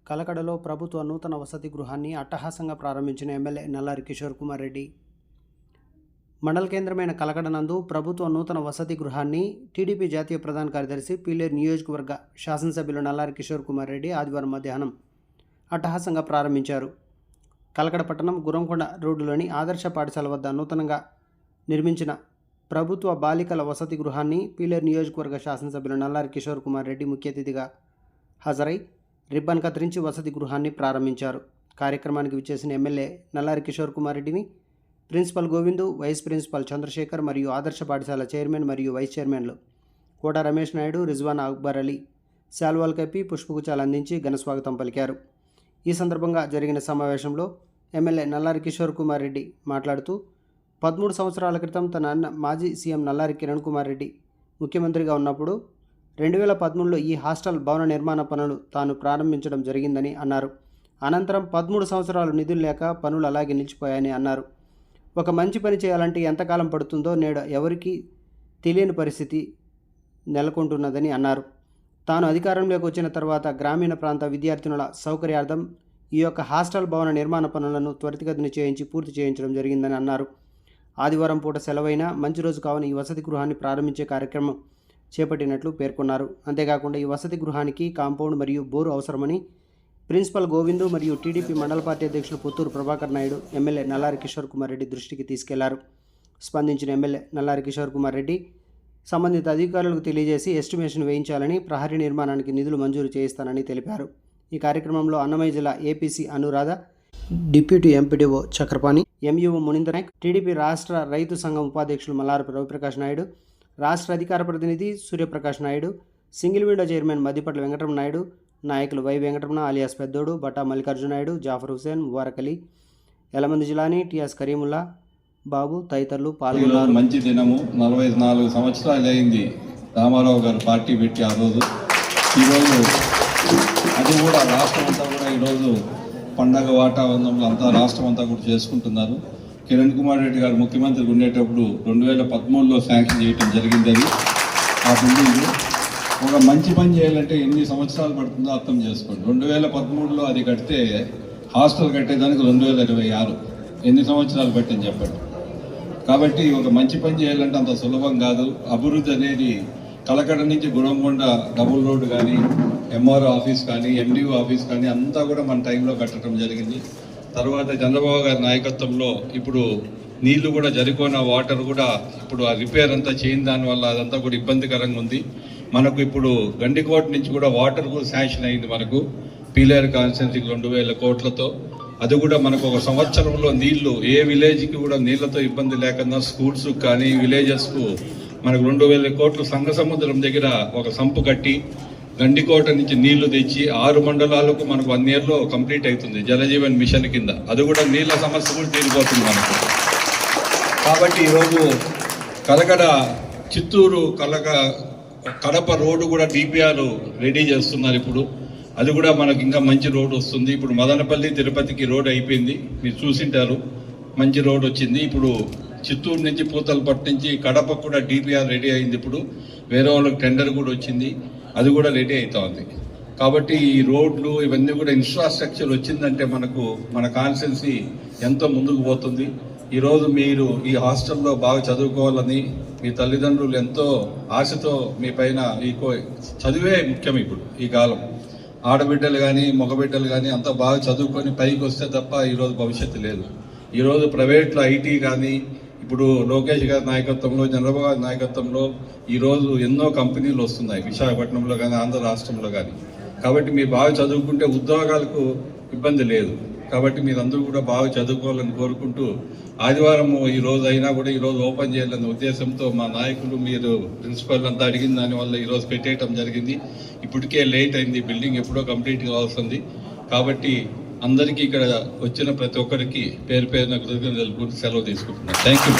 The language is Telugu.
కలకడలో ప్రభుత్వ నూతన వసతి గృహాన్ని అట్టహాసంగా ప్రారంభించిన ఎమ్మెల్యే నల్లారి కిషోర్ కుమార్ రెడ్డి. మండల కేంద్రమైన కలకడ నందు ప్రభుత్వ నూతన వసతి గృహాన్ని టీడీపీ జాతీయ ప్రధాన కార్యదర్శి పీలేరు నియోజకవర్గ శాసనసభ్యులు నల్లారి కిషోర్ కుమార్ రెడ్డి ఆదివారం మధ్యాహ్నం అట్టహాసంగా ప్రారంభించారు. కలకడ పట్టణం గురంకొండ రోడ్డులోని ఆదర్శ పాఠశాల వద్ద నూతనంగా నిర్మించిన ప్రభుత్వ బాలికల వసతి గృహాన్ని పీలేరు నియోజకవర్గ శాసనసభ్యులు నల్లారి కిషోర్ కుమార్ రెడ్డి ముఖ్య అతిథిగా హాజరై రిబ్బన్ కత్తిరించి వసతి గృహాన్ని ప్రారంభించారు. కార్యక్రమానికి విచ్చేసిన ఎమ్మెల్యే నల్లారి కిషోర్ కుమార్ రెడ్డిని principal Govindu, vice principal Chandrasekhar మరియు ఆదర్శ పాఠశాల చైర్మన్ మరియు వైస్ చైర్మన్లు కోట రమేష్ నాయుడు, రిజ్వాన్ అక్బర్ అలీ శాల్వాలు కప్పి పుష్పగుచ్చాలు అందించి ఘనస్వాగతం పలికారు. ఈ సందర్భంగా జరిగిన సమావేశంలో ఎమ్మెల్యే నల్లారి కిషోర్ కుమార్ రెడ్డి మాట్లాడుతూ 13 సంవత్సరాల క్రితం తన అన్న మాజీ సీఎం నల్లారి కిరణ్ కుమార్ రెడ్డి ముఖ్యమంత్రిగా ఉన్నప్పుడు 2013లో ఈ హాస్టల్ భవన నిర్మాణ పనులు తాను ప్రారంభించడం జరిగిందని అన్నారు. అనంతరం 13 సంవత్సరాలు నిధులు లేక పనులు అలాగే నిలిచిపోయాయని అన్నారు. ఒక మంచి పని చేయాలంటే ఎంతకాలం పడుతుందో నేడు ఎవరికీ తెలియని పరిస్థితి నెలకొంటున్నదని అన్నారు. తాను అధికారంలోకి వచ్చిన తర్వాత గ్రామీణ ప్రాంత విద్యార్థినుల సౌకర్యార్థం ఈ యొక్క హాస్టల్ భవన నిర్మాణ పనులను త్వరితగతిన చేయించి పూర్తి చేయించడం జరిగిందని అన్నారు. ఆదివారం పూట సెలవైన మంచి రోజు కావున ఈ వసతి గృహాన్ని ప్రారంభించే కార్యక్రమం చేపట్టినట్లు పేర్కొన్నారు. అంతేకాకుండా ఈ వసతి గృహానికి కాంపౌండ్ మరియు బోరు అవసరమని ప్రిన్సిపల్ గోవిందు మరియు టీడీపీ మండల పార్టీ అధ్యక్షులు పుత్తూరు ప్రభాకర్ నాయుడు ఎమ్మెల్యే నల్లారి కిషోర్ కుమార్ రెడ్డి దృష్టికి తీసుకెళ్లారు. స్పందించిన ఎమ్మెల్యే నల్లారి కిషోర్ కుమార్ రెడ్డి సంబంధిత అధికారులకు తెలియజేసి ఎస్టిమేషన్ వేయించాలని, ప్రహరీ నిర్మాణానికి నిధులు మంజూరు చేయిస్తానని తెలిపారు. ఈ కార్యక్రమంలో అన్నమయ్య జిల్లా APC Anuradha, deputy MPDO Chakrapani, MUO Munindar Nayak, TDP రాష్ట్ర రైతు సంఘం ఉపాధ్యక్షులు మల్లారపు రవిప్రకాష్ నాయుడు, రాష్ట్ర అధికార ప్రతినిధి Suryaprakash Naidu, single window chairman Maddipatla Venkataramana Naidu, నాయకులు వై వెంకటరమణ అలియాస్ పెద్దోడు, బట్టా మల్లికార్జున నాయుడు, జాఫర్ హుసేన్, ముబారక్ అలీ, ఎలమంది జిలానీ, టిఎస్ కరీముల్లా బాబు తదితరులు పాల్గొన్నారు. మంచి దినము. 44 సంవత్సరాలు అయింది రామారావు గారు పార్టీ పెట్టి. ఆ రోజు ఈరోజు అది కూడా రాష్ట్రం అంతా కూడా ఈరోజు పండగ వాతావరణంలో అంతా రాష్ట్రం అంతా కూడా చేసుకుంటున్నారు. కిరణ్ కుమార్ రెడ్డి గారు ముఖ్యమంత్రి ఉండేటప్పుడు 2013లో శాంక్షన్ చేయడం జరిగింది. అది ఆ బిల్డింగ్ ఒక మంచి పని చేయాలంటే ఎన్ని సంవత్సరాలు పడుతుందో అర్థం చేసుకోండి. 2013లో అది కడితే హాస్టల్ కట్టేదానికి 2026 ఎన్ని సంవత్సరాలు పట్టింది చెప్పండి. కాబట్టి ఒక మంచి పని చేయాలంటే అంత సులభం కాదు. అభివృద్ధి అనేది కలకడ నుంచి గురంకొండ డబుల్ రోడ్డు కానీ, ఎంఆర్ఓ ఆఫీస్ కానీ, ఎండిఓ ఆఫీస్ కానీ అంతా కూడా మన టైంలో కట్టడం జరిగింది. తర్వాత చంద్రబాబు గారి నాయకత్వంలో ఇప్పుడు నీళ్లు కూడా జరిపోయిన వాటర్ కూడా ఇప్పుడు ఆ రిపేర్ అంతా చేయని దానివల్ల అదంతా కూడా ఇబ్బందికరంగా ఉంది. మనకు ఇప్పుడు గండికోట నుంచి కూడా వాటర్ కూడా శాంక్షన్ అయింది మనకు పీలేరు కాన్స్టిట్యున్సీకి 2000 కోట్లతో. అది కూడా మనకు ఒక సంవత్సరంలో నీళ్లు ఏ విలేజ్కి కూడా నీళ్లతో ఇబ్బంది లేకుండా స్కూల్స్ కానీ విలేజెస్కు మనకు 2000 కోట్లు సంగ సముద్రం దగ్గర ఒక సంపు కట్టి గండికోట నుంచి నీళ్లు తెచ్చి 6 మండలాలకు మనకు 1 yearలో కంప్లీట్ అవుతుంది జలజీవన్ మిషన్ కింద. అది కూడా నీళ్ల సమస్య కూడా తీరిపోతుంది మనకు. కాబట్టి ఈరోజు కలకడ చిత్తూరు కడప రోడ్డు కూడా డిపిఆర్ రెడీ చేస్తున్నారు ఇప్పుడు. అది కూడా మనకి ఇంకా మంచి రోడ్ వస్తుంది. ఇప్పుడు మదనపల్లి తిరుపతికి రోడ్ అయిపోయింది, మీరు చూసింటారు, మంచి రోడ్ వచ్చింది. ఇప్పుడు చిత్తూరు నుంచి పూతలపట్టు నుంచి కడప కూడా డిపిఆర్ రెడీ అయింది. ఇప్పుడు వేరే వాళ్ళకి టెండర్ కూడా వచ్చింది, అది కూడా రెడీ అవుతా ఉంది. కాబట్టి ఈ రోడ్లు ఇవన్నీ కూడా ఇన్ఫ్రాస్ట్రక్చర్ వచ్చిందంటే మనకు మన కాన్స్టిట్యున్సీ ఎంతో ముందుకు పోతుంది. ఈరోజు మీరు ఈ హాస్టల్లో బాగా చదువుకోవాలని మీ తల్లిదండ్రులు ఎంతో ఆశతో మీ పైన చదివే ముఖ్యం. ఇప్పుడు ఈ కాలం ఆడబిడ్డలు కానీ మగబిడ్డలు కానీ అంతా బాగా చదువుకొని పైకి వస్తే తప్ప ఈరోజు భవిష్యత్తు లేదు. ఈరోజు ప్రైవేట్లో ఐటీ కానీ ఇప్పుడు లోకేష్ గారి నాయకత్వంలో, చంద్రబాబు గారి నాయకత్వంలో ఈరోజు ఎన్నో కంపెనీలు వస్తున్నాయి విశాఖపట్నంలో కానీ ఆంధ్ర రాష్ట్రంలో కానీ. కాబట్టి మీరు బాగా చదువుకుంటే ఉద్యోగాలకు ఇబ్బంది లేదు. కాబట్టి మీరందరూ కూడా బాగా చదువుకోవాలని కోరుకుంటూ ఆదివారం ఈ రోజు అయినా కూడా ఈరోజు ఓపెన్ చేయాలనే ఉద్దేశంతో మా నాయకులు మీరు ప్రిన్సిపల్ అంతా అడిగిన దానివల్ల ఈరోజు పెట్టేయటం జరిగింది. ఇప్పటికే లేట్ అయింది, బిల్డింగ్ ఎప్పుడో కంప్లీట్ కావాల్సింది. కాబట్టి అందరికీ ఇక్కడ వచ్చిన ప్రతి ఒక్కరికి పేరు పేరున కృతజ్ఞతలు తెలుపుకుంటూ సెలవు తీసుకుంటున్నాను. Thank you.